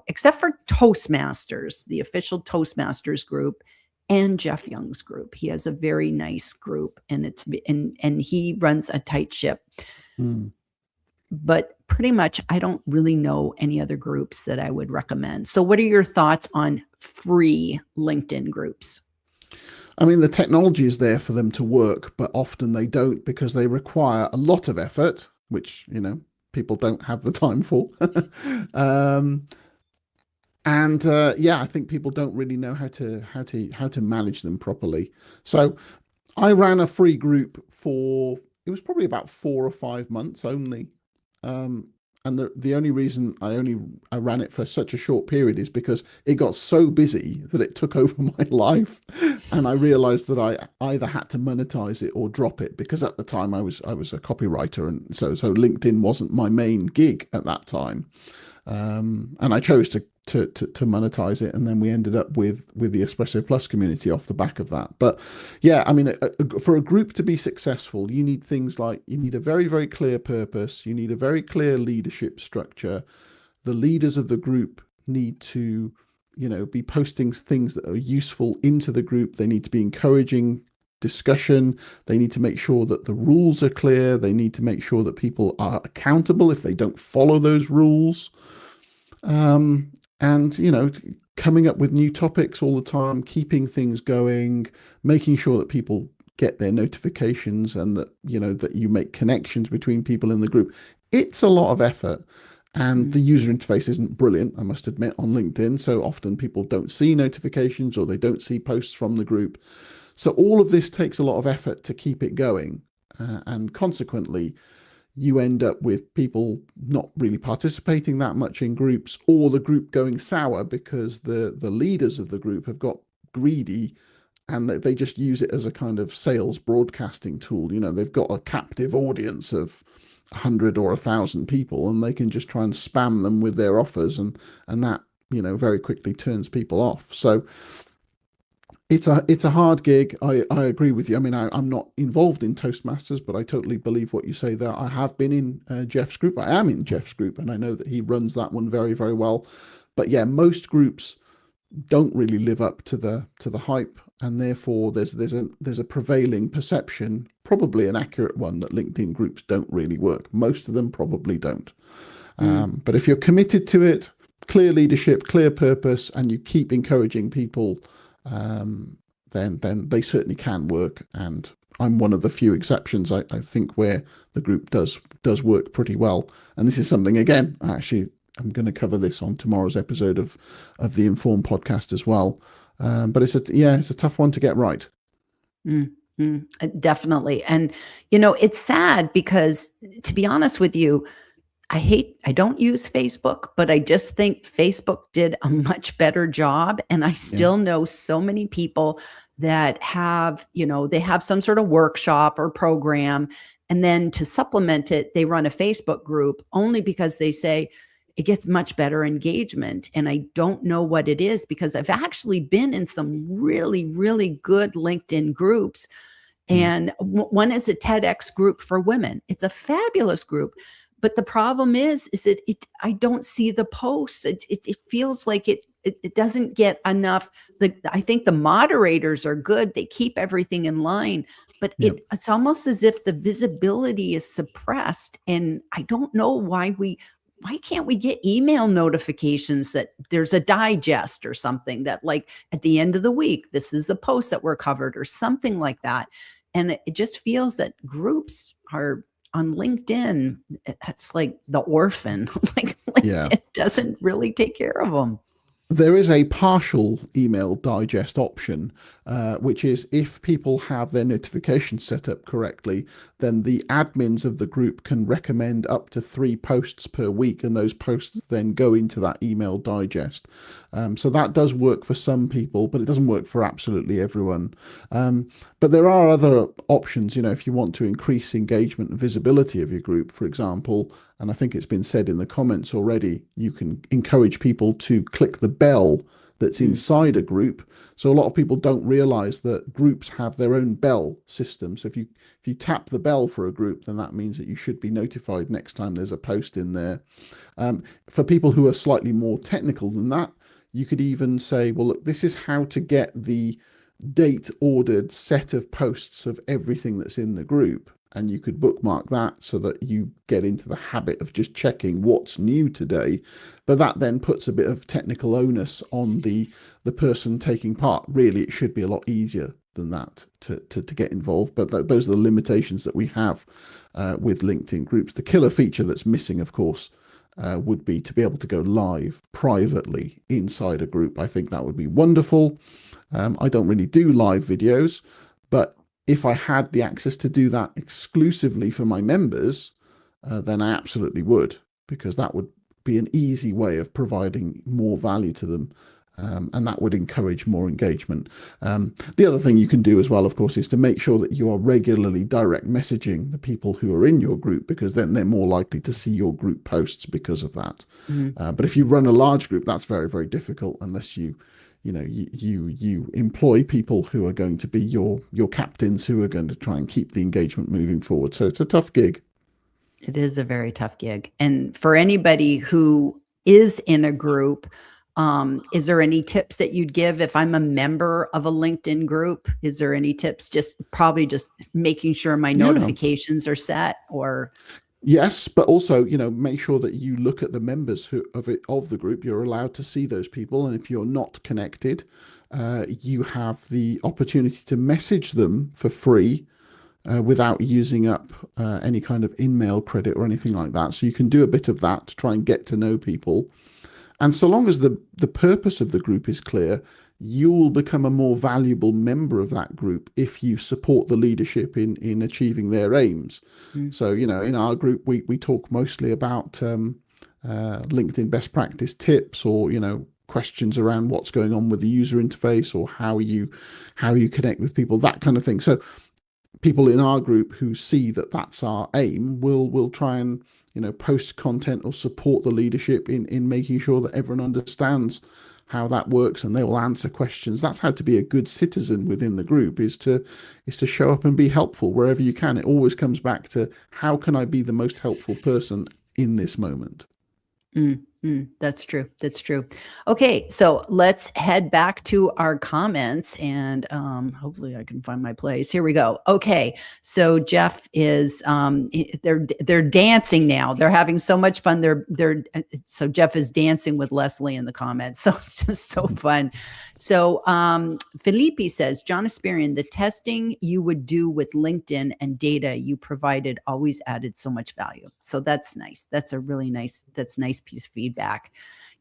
except for Toastmasters, the official Toastmasters group, and Jeff Young's group. He has a very nice group, and and he runs a tight ship. But pretty much, I don't really know any other groups that I would recommend. So what are your thoughts on free LinkedIn groups? I mean, the technology is there for them to work, but often they don't because they require a lot of effort, which, people don't have the time for. I think people don't really know how to manage them properly. So I ran a free group it was probably about 4 or 5 months only. And the only reason I ran it for such a short period is because it got so busy that it took over my life, and I realized that I either had to monetize it or drop it, because at the time I was a copywriter, and so LinkedIn wasn't my main gig at that time. And I chose to monetize it, and then we ended up with the Espresso Plus community off the back of that. But yeah, I mean, for a group to be successful, you need things like, you need a very, very clear purpose, you need a very clear leadership structure. The leaders of the group need to, be posting things that are useful into the group. They need to be encouraging discussion. They need to make sure that the rules are clear. They need to make sure that people are accountable if they don't follow those rules. And, coming up with new topics all the time, keeping things going, making sure that people get their notifications, and that, that you make connections between people in the group. It's a lot of effort. And the user interface isn't brilliant, I must admit, on LinkedIn. So often people don't see notifications, or they don't see posts from the group. So all of this takes a lot of effort to keep it going. And consequently, you end up with people not really participating that much in groups, or the group going sour because the leaders of the group have got greedy, and they just use it as a kind of sales broadcasting tool. They've got a captive audience of 100 or 1,000 people, and they can just try and spam them with their offers, and that, very quickly turns people off. So it's a hard gig. I agree with you. I mean, I'm not involved in Toastmasters, but I totally believe what you say there. I have been in Jeff's group. I am in Jeff's group, and I know that he runs that one very, very well. But yeah, most groups don't really live up to the hype, and therefore there's a prevailing perception, probably an accurate one, that LinkedIn groups don't really work. Most of them probably don't. But if you're committed to it, clear leadership, clear purpose, and you keep encouraging people, then they certainly can work. And I'm one of the few exceptions, I think, where the group does work pretty well. And this is something, again, I'm going to cover this on tomorrow's episode of the Inform podcast as well. But it's a tough one to get right. Definitely. And, it's sad because, to be honest with you, I don't use Facebook, but I just think Facebook did a much better job. And I still know so many people that have, they have some sort of workshop or program, and then to supplement it, they run a Facebook group, only because they say it gets much better engagement. And I don't know what it is, because I've actually been in some really, really good LinkedIn groups, And one is a TEDx group for women. It's a fabulous group. But the problem is that I don't see the posts. It feels like it doesn't get enough. I think the moderators are good. They keep everything in line, but it's almost as if the visibility is suppressed. And I don't know why can't we get email notifications that there's a digest or something that, like, at the end of the week, this is the post that we're covered or something like that. And it just feels that groups are on LinkedIn. It's like the orphan. Like LinkedIn doesn't really take care of them. There is a partial email digest option, which is if people have their notifications set up correctly, then the admins of the group can recommend up to 3 posts per week, and those posts then go into that email digest. So that does work for some people, but it doesn't work for absolutely everyone. But there are other options, if you want to increase engagement and visibility of your group, for example, and I think it's been said in the comments already, you can encourage people to click the bell that's inside a group. So a lot of people don't realize that groups have their own bell system. So if you tap the bell for a group, then that means that you should be notified next time there's a post in there. For people who are slightly more technical than that, you could even say, well, look, this is how to get the date ordered set of posts of everything that's in the group. And you could bookmark that so that you get into the habit of just checking what's new today. But that then puts a bit of technical onus on the person taking part. Really, it should be a lot easier than that to get involved. But those are the limitations that we have with LinkedIn groups. The killer feature that's missing, of course, would be to be able to go live privately inside a group. I think that would be wonderful. I don't really do live videos, but if I had the access to do that exclusively for my members, then I absolutely would, because that would be an easy way of providing more value to them. And that would encourage more engagement. The other thing you can do as well, of course, is to make sure that you are regularly direct messaging the people who are in your group, because then they're more likely to see your group posts because of that. But if you run a large group, that's very, very difficult unless you employ people who are going to be your captains, who are going to try and keep the engagement moving forward. So it's a tough gig. It is a very tough gig. And for anybody who is in a group, is there any tips that you'd give if I'm a member of a LinkedIn group? Is there any tips? Probably just making sure my notifications are set, or... Yes, but also, make sure that you look at the members of the group. You're allowed to see those people. And if you're not connected, you have the opportunity to message them for free without using up any kind of in-mail credit or anything like that. So you can do a bit of that to try and get to know people. And so long as the purpose of the group is clear, you will become a more valuable member of that group if you support the leadership in achieving their aims. So, in our group, we talk mostly about LinkedIn best practice tips, or, questions around what's going on with the user interface, or how you connect with people, that kind of thing. So people in our group who see that that's our aim will try and, post content or support the leadership in making sure that everyone understands how that works, and they will answer questions. That's how to be a good citizen within the group, is to show up and be helpful wherever you can. It always comes back to, how can I be the most helpful person in this moment? That's true. That's true. Okay, so let's head back to our comments, and hopefully I can find my place. Here we go. Okay, so Jeff is they're dancing now. They're having so much fun. So Jeff is dancing with Leslie in the comments. So it's just so fun. So Felipe says, John Espirian, the testing you would do with LinkedIn and data you provided always added so much value. So that's nice. That's a really nice piece of feedback.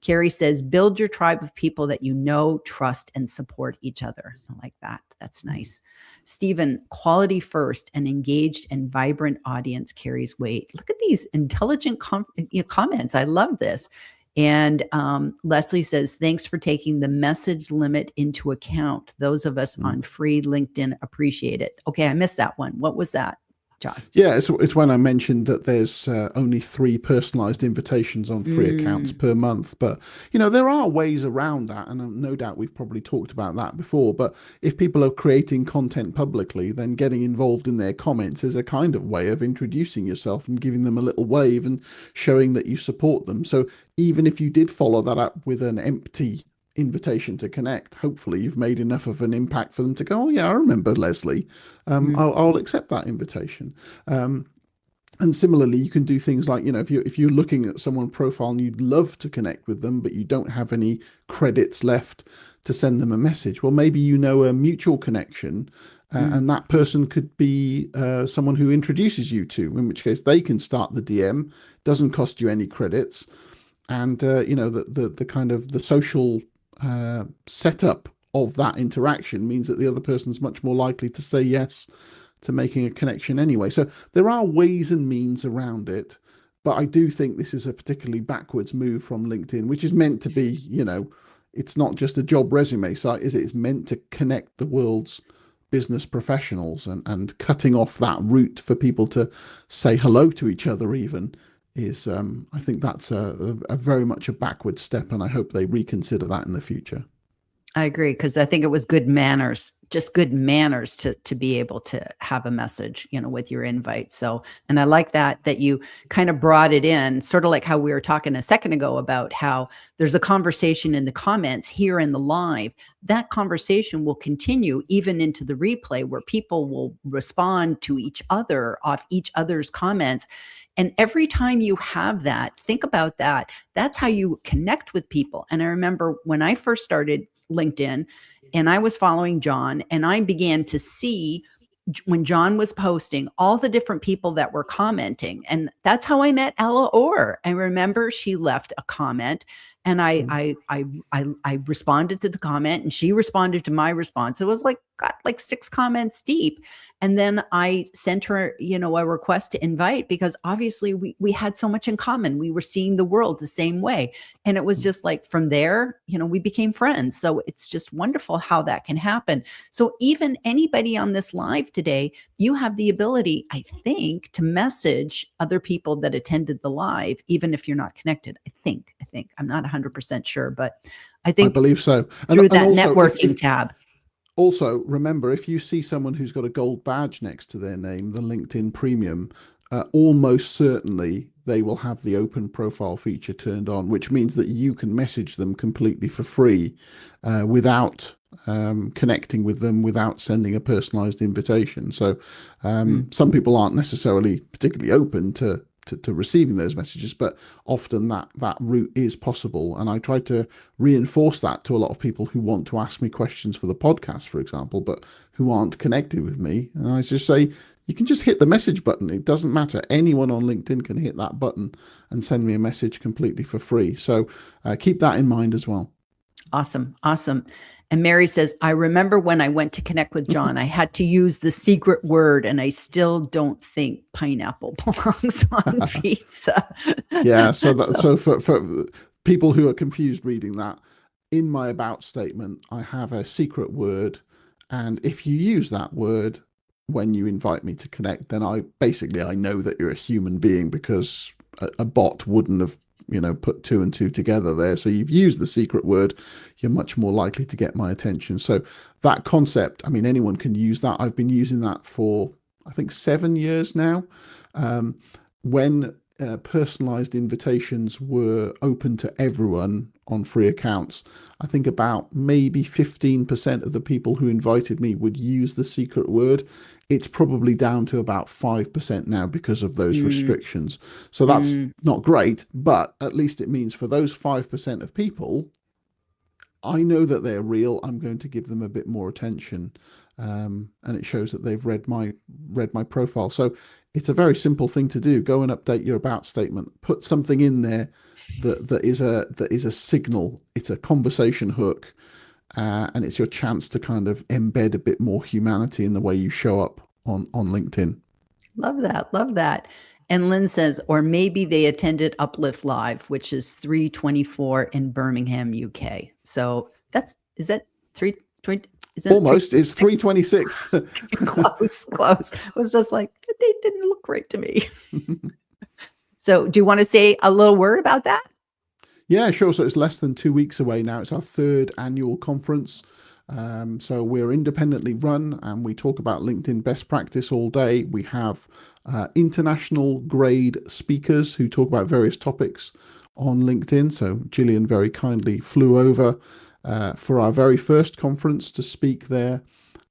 Carrie says, build your tribe of people that you know, trust, and support each other. I like that. That's nice. Stephen, quality first, an engaged and vibrant audience carries weight. Look at these intelligent comments. I love this. And Leslie says, thanks for taking the message limit into account. Those of us on free LinkedIn appreciate it. Okay, I missed that one. What was that? John? Yeah, it's when I mentioned that there's only 3 personalized invitations on free accounts Mm, per month. But, there are ways around that. And no doubt we've probably talked about that before. But if people are creating content publicly, then getting involved in their comments is a kind of way of introducing yourself and giving them a little wave and showing that you support them. So even if you did follow that up with an empty invitation to connect, hopefully you've made enough of an impact for them to go, oh yeah, I remember Leslie. mm, I'll accept that invitation. Um, and similarly, you can do things like, if you're looking at someone's profile and you'd love to connect with them, but you don't have any credits left to send them a message. Well, maybe a mutual connection, mm. and that person could be someone who introduces you to, in which case they can start the DM. Doesn't cost you any credits, and the kind of the social setup of that interaction means that the other person's much more likely to say yes to making a connection anyway. So there are ways and means around it, but I do think this is a particularly backwards move from LinkedIn, which is meant to be, it's not just a job resume site, is it? It's meant to connect the world's business professionals, and cutting off that route for people to say hello to each other even is, I think that's a very much a backward step, and I hope they reconsider that in the future. I agree, because I think it was good manners, just good manners to be able to have a message, with your invite. So, and I like that you kind of brought it in, sort of like how we were talking a second ago about how there's a conversation in the comments here in the live. That conversation will continue even into the replay, where people will respond to each other off each other's comments. And every time you have that, think about that. That's how you connect with people. And I remember when I first started LinkedIn and I was following John, and I began to see when John was posting all the different people that were commenting. And that's how I met Ella Orr. I remember she left a comment, and I responded to the comment, and she responded to my response. It was got 6 comments deep. And then I sent her, a request to invite, because obviously we had so much in common. We were seeing the world the same way. And it was just from there, we became friends. So it's just wonderful how that can happen. So even anybody on this live today, you have the ability, I think, to message other people that attended the live, even if you're not connected. I think I'm not 100% sure, but I I think believe so. through that Also, networking tab. also, remember, if you see someone who's got a gold badge next to their name, the LinkedIn Premium, almost certainly they will have the open profile feature turned on, which means that you can message them completely for free, without connecting with them, without sending a personalized invitation. So some people aren't necessarily particularly open to receiving those messages, but often that route is possible. And I try to reinforce that to a lot of people who want to ask me questions for the podcast, for example, but who aren't connected with me. And I just say, you can just hit the message button. It doesn't matter. Anyone on LinkedIn can hit that button and send me a message completely for free. So keep that in mind as well. Awesome. And Mary says, I remember when I went to connect with John, I had to use the secret word, and I still don't think pineapple belongs on pizza. Yeah. So for people who are confused reading that, in my about statement, I have a secret word. And if you use that word when you invite me to connect, then I know that you're a human being, because a bot wouldn't have put 2 and 2 together there. So you've used the secret word, you're much more likely to get my attention. So that concept, I mean, anyone can use that. I've been using that for, I think, 7 years now. When personalized invitations were open to everyone on free accounts, I think about maybe 15% of the people who invited me would use the secret word. It's probably down to about 5% now because of those restrictions. So that's not great, but at least it means for those 5% of people, I know that they're real. I'm going to give them a bit more attention, and it shows that they've read my profile. So it's a very simple thing to do. Go and update your about statement. Put something in there that is a signal. It's a conversation hook, and it's your chance to kind of embed a bit more humanity in the way you show up on LinkedIn. Love that. And Lynn says, or maybe they attended Uplift Live, which is 324 in Birmingham, UK. So is that 320? Almost. It's 326. Close. It was just they didn't look right to me. So do you want to say a little word about that? Yeah, sure. So it's less than 2 weeks away now. It's our third annual conference. So we're independently run and we talk about LinkedIn best practice all day. We have international grade speakers who talk about various topics on LinkedIn. So Gillian very kindly flew over for our very first conference to speak there.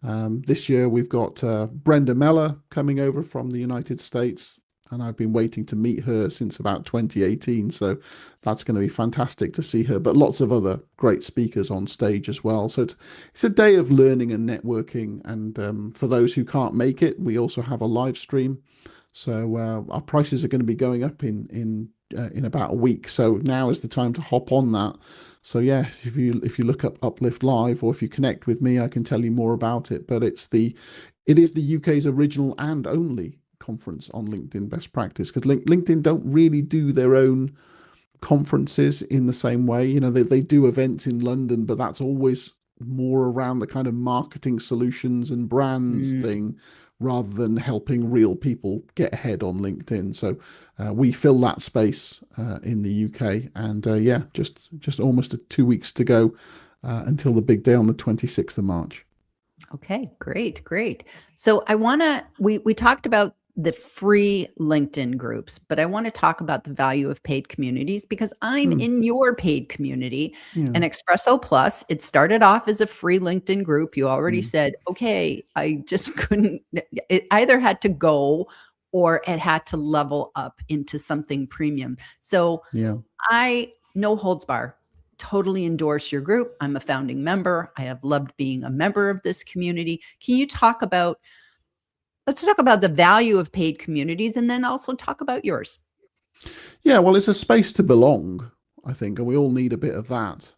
This year we've got Brenda Meller coming over from the United States, and I've been waiting to meet her since about 2018. So that's going to be fantastic to see her. But lots of other great speakers on stage as well. So it's a day of learning and networking. And for those who can't make it, we also have a live stream. So our prices are going to be going up in about a week. So now is the time to hop on that. So yeah, if you look up Uplift Live, or if you connect with me, I can tell you more about it. But it is the UK's original and only conference on LinkedIn best practice, because LinkedIn don't really do their own conferences in the same way. You know, they do events in London, but that's always more around the kind of marketing solutions and brands Mm. thing rather than helping real people get ahead on LinkedIn. So we fill that space in the UK, and yeah, just almost 2 weeks to go until the big day on the 26th of March. Okay, great, great. So I want to, we talked about the free LinkedIn groups, but I want to talk about the value of paid communities because I'm Hmm. in your paid community. Yeah. And Espresso Plus, it started off as a free LinkedIn group. You already Mm. said, okay, I just couldn't, it either had to go or it had to level up into something premium. So Yeah. I, no holds bar, totally endorse your group. I'm a founding member. I have loved being a member of this community. Can you talk about, let's talk about the value of paid communities and then also talk about yours. Yeah, well, it's a space to belong, I think, and we all need a bit of that.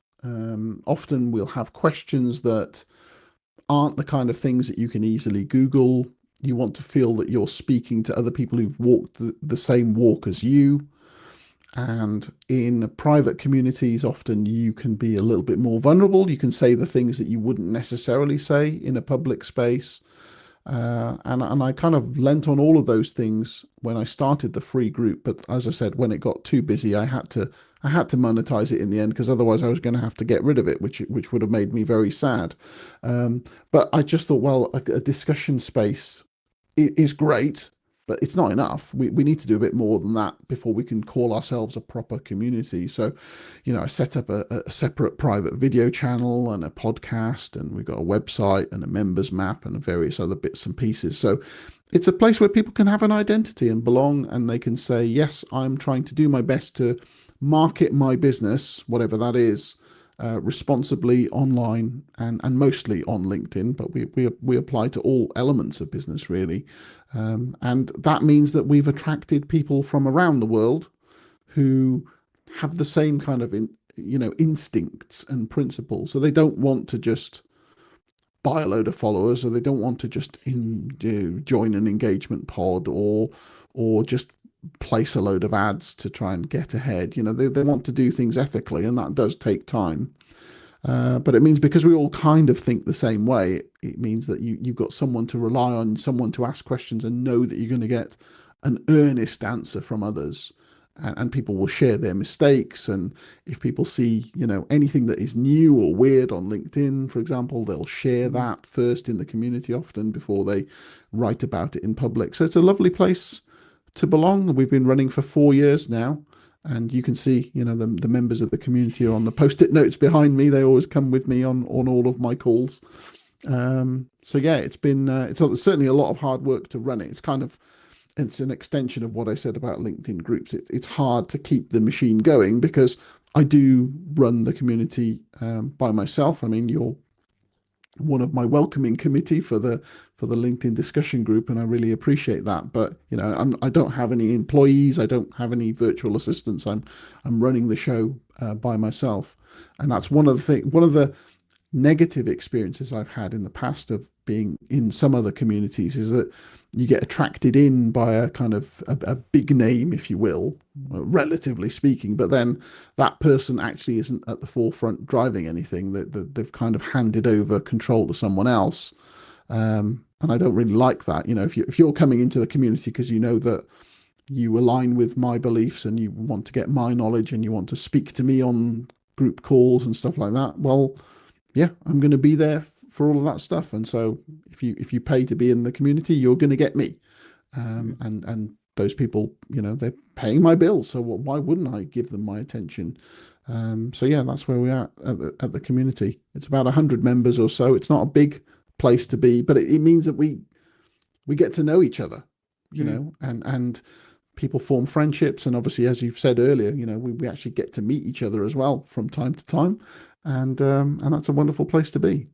Often we'll have questions that aren't the kind of things that you can easily Google. You want to feel that you're speaking to other people who've walked the same walk as you. And in private communities, often you can be a little bit more vulnerable. You can say the things that you wouldn't necessarily say in a public space. And I kind of lent on all of those things when I started the free group. But as I said, when it got too busy, I had to monetize it in the end, because otherwise I was going to have to get rid of it, which would have made me very sad. But I just thought, well, a discussion space is great, but it's not enough. We need to do a bit more than that before we can call ourselves a proper community. So, I set up a separate private video channel and a podcast, and we've got a website and a members map and various other bits and pieces. So it's a place where people can have an identity and belong, and they can say, yes, I'm trying to do my best to market my business, whatever that is, responsibly online, and mostly on LinkedIn, but we apply to all elements of business really, and that means that we've attracted people from around the world who have the same kind of instincts and principles. So they don't want to just buy a load of followers, or they don't want to just join an engagement pod, or just place a load of ads to try and get ahead. They want to do things ethically, and that does take time. But it means, because we all kind of think the same way, it means that you've got someone to rely on, someone to ask questions, and know that you're going to get an earnest answer from others. And people will share their mistakes. And if people see, anything that is new or weird on LinkedIn, for example, they'll share that first in the community often before they write about it in public. So it's a lovely place to belong. We've been running for 4 years now. And you can see, the members of the community are on the post-it notes behind me. They always come with me on all of my calls. So yeah, it's certainly a lot of hard work to run it. It's an extension of what I said about LinkedIn groups. It's hard to keep the machine going, because I do run the community by myself. I mean, you're one of my welcoming committee for the LinkedIn discussion group, and I really appreciate that. But I don't have any employees, I don't have any virtual assistants. I'm running the show by myself, and that's one of the negative experiences I've had in the past of being in some other communities, is that you get attracted in by a kind of a big name, if you will, relatively speaking, but then that person actually isn't at the forefront driving anything. That they've kind of handed over control to someone else. And I don't really like that. If you're coming into the community because you know that you align with my beliefs and you want to get my knowledge and you want to speak to me on group calls and stuff like that, well, yeah, I'm going to be there for all of that stuff. And so if you pay to be in the community, you're going to get me. And those people, they're paying my bills, so why wouldn't I give them my attention? So yeah, that's where we are at the community. It's about 100 members or so. It's not a big place to be, but it means that we get to know each other, and people form friendships. And obviously, as you've said earlier, we actually get to meet each other as well from time to time, and that's a wonderful place to be.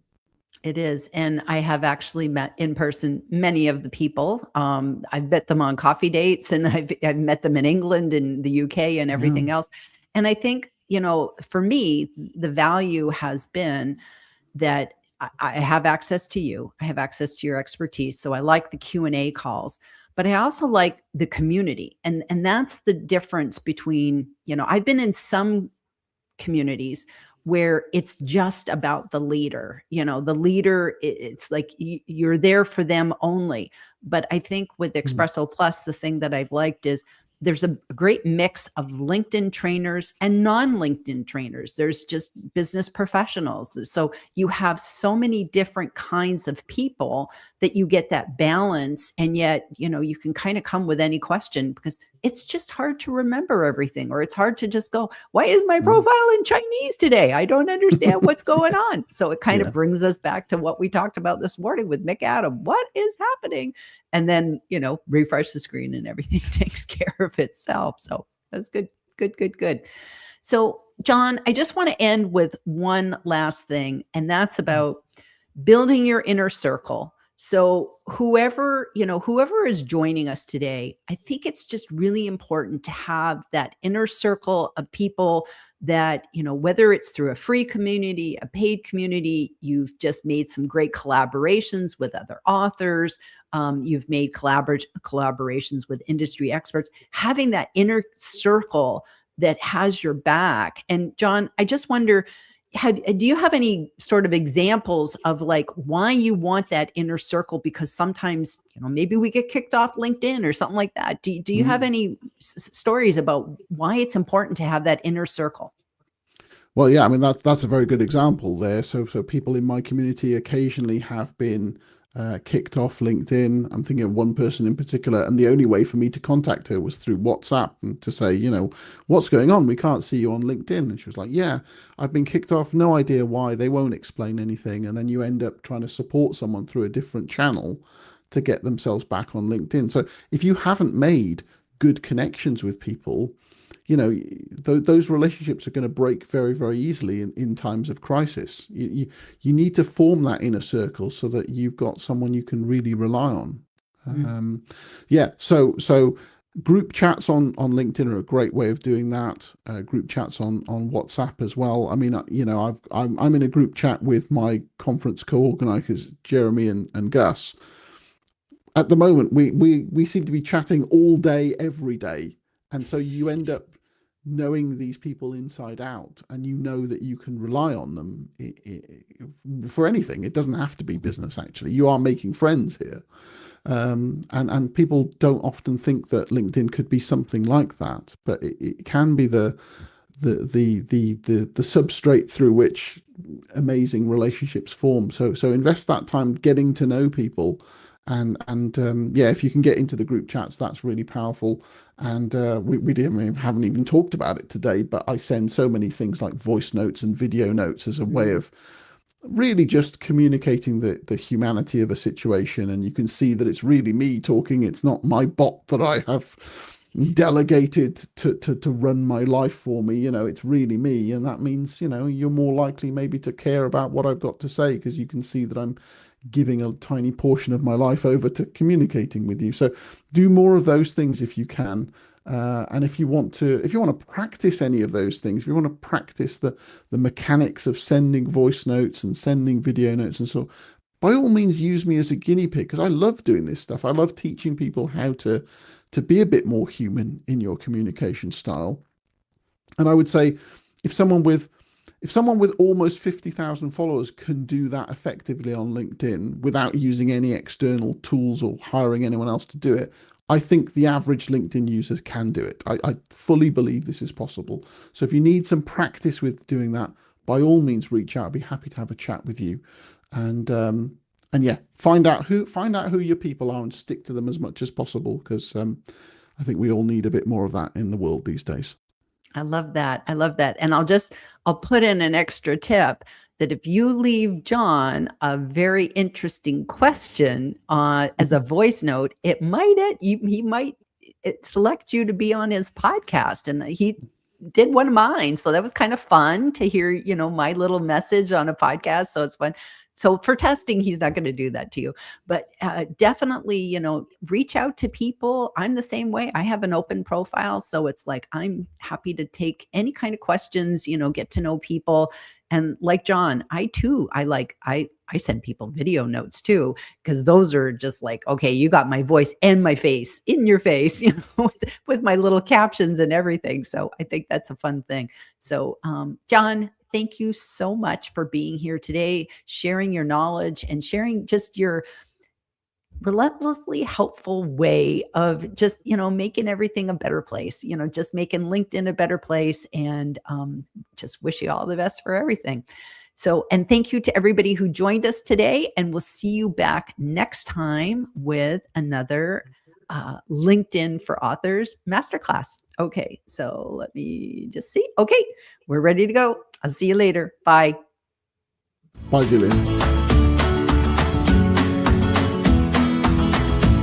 It is. And I have actually met in person many of the people. I've met them on coffee dates, and I've met them in England and the UK and everything else. And I think, for me, the value has been that I have access to you. I have access to your expertise. So I like the Q&A calls, but I also like the community. And that's the difference between, I've been in some communities where it's just about the leader. The leader, it's like you're there for them only. But I think with Espresso Plus, the thing that I've liked is there's a great mix of LinkedIn trainers and non-LinkedIn trainers. There's just business professionals. So you have so many different kinds of people that you get that balance. And yet, you can kind of come with any question, because it's just hard to remember everything, or it's hard to just go, why is my profile in Chinese today? I don't understand what's going on. So it kind of brings us back to what we talked about this morning with Mick Adam. What is happening? And then, refresh the screen and everything takes care of itself. So that's good, good, good, good. So John, I just want to end with one last thing, and that's about building your inner circle. So whoever is joining us today, I think it's just really important to have that inner circle of people that, whether it's through a free community, a paid community, you've just made some great collaborations with other authors. You've made collaborations with industry experts, having that inner circle that has your back. And John, I just wonder, do you have any sort of examples of like why you want that inner circle? Because sometimes, maybe we get kicked off LinkedIn or something like that. Do you have any stories about why it's important to have that inner circle? Well, yeah, I mean, that's a very good example there. So people in my community occasionally have been kicked off LinkedIn. I'm thinking of one person in particular, and the only way for me to contact her was through WhatsApp and to say, what's going on? We can't see you on LinkedIn. And she was like, yeah, I've been kicked off. No idea why. They won't explain anything. And then you end up trying to support someone through a different channel to get themselves back on LinkedIn. So if you haven't made good connections with people, those relationships are going to break very, very easily in times of crisis. You need to form that inner circle so that you've got someone you can really rely on. So group chats on LinkedIn are a great way of doing that. Group chats on WhatsApp as well. I mean, I'm in a group chat with my conference co-organizers, Jeremy and Gus. At the moment, we seem to be chatting all day, every day. And so you end up knowing these people inside out, and that you can rely on them for anything. It doesn't have to be business, actually. You are making friends here. And people don't often think that LinkedIn could be something like that, but it can be the substrate through which amazing relationships form. So invest that time getting to know people. And if you can get into the group chats, that's really powerful. And haven't even talked about it today, but I send so many things like voice notes and video notes as a way of really just communicating the humanity of a situation. And you can see that it's really me talking. It's not my bot that I have delegated to run my life for me. It's really me. And that means, you're more likely maybe to care about what I've got to say, because you can see that I'm giving a tiny portion of my life over to communicating with you. So do more of those things if you can. And if you want to practice any of those things, if you want to practice the mechanics of sending voice notes and sending video notes and so, by all means, use me as a guinea pig, because I love doing this stuff. I love teaching people how to be a bit more human in your communication style. And I would say, if someone with if someone with almost 50,000 followers can do that effectively on LinkedIn without using any external tools or hiring anyone else to do it, I think the average LinkedIn user can do it. I fully believe this is possible. So if you need some practice with doing that, by all means reach out. I'd be happy to have a chat with you. And yeah, find out who your people are and stick to them as much as possible, because I think we all need a bit more of that in the world these days. I love that. I love that. And I'll put in an extra tip that if you leave John a very interesting question as a voice note, he might select you to be on his podcast. And he did one of mine. So that was kind of fun to hear, my little message on a podcast. So it's fun. So for testing, he's not going to do that to you, but definitely, reach out to people. I'm the same way. I have an open profile. So it's like, I'm happy to take any kind of questions, get to know people. And like John, I send people video notes too, because those are just like, okay, you got my voice and my face in your face, with my little captions and everything. So I think that's a fun thing. So, John, thank you so much for being here today, sharing your knowledge and sharing just your relentlessly helpful way of just, making everything a better place, just making LinkedIn a better place, and just wish you all the best for everything. So, and thank you to everybody who joined us today, and we'll see you back next time with another LinkedIn for Authors Masterclass. Okay, so let me just see. Okay, we're ready to go. I'll see you later. Bye. Bye, Gillian.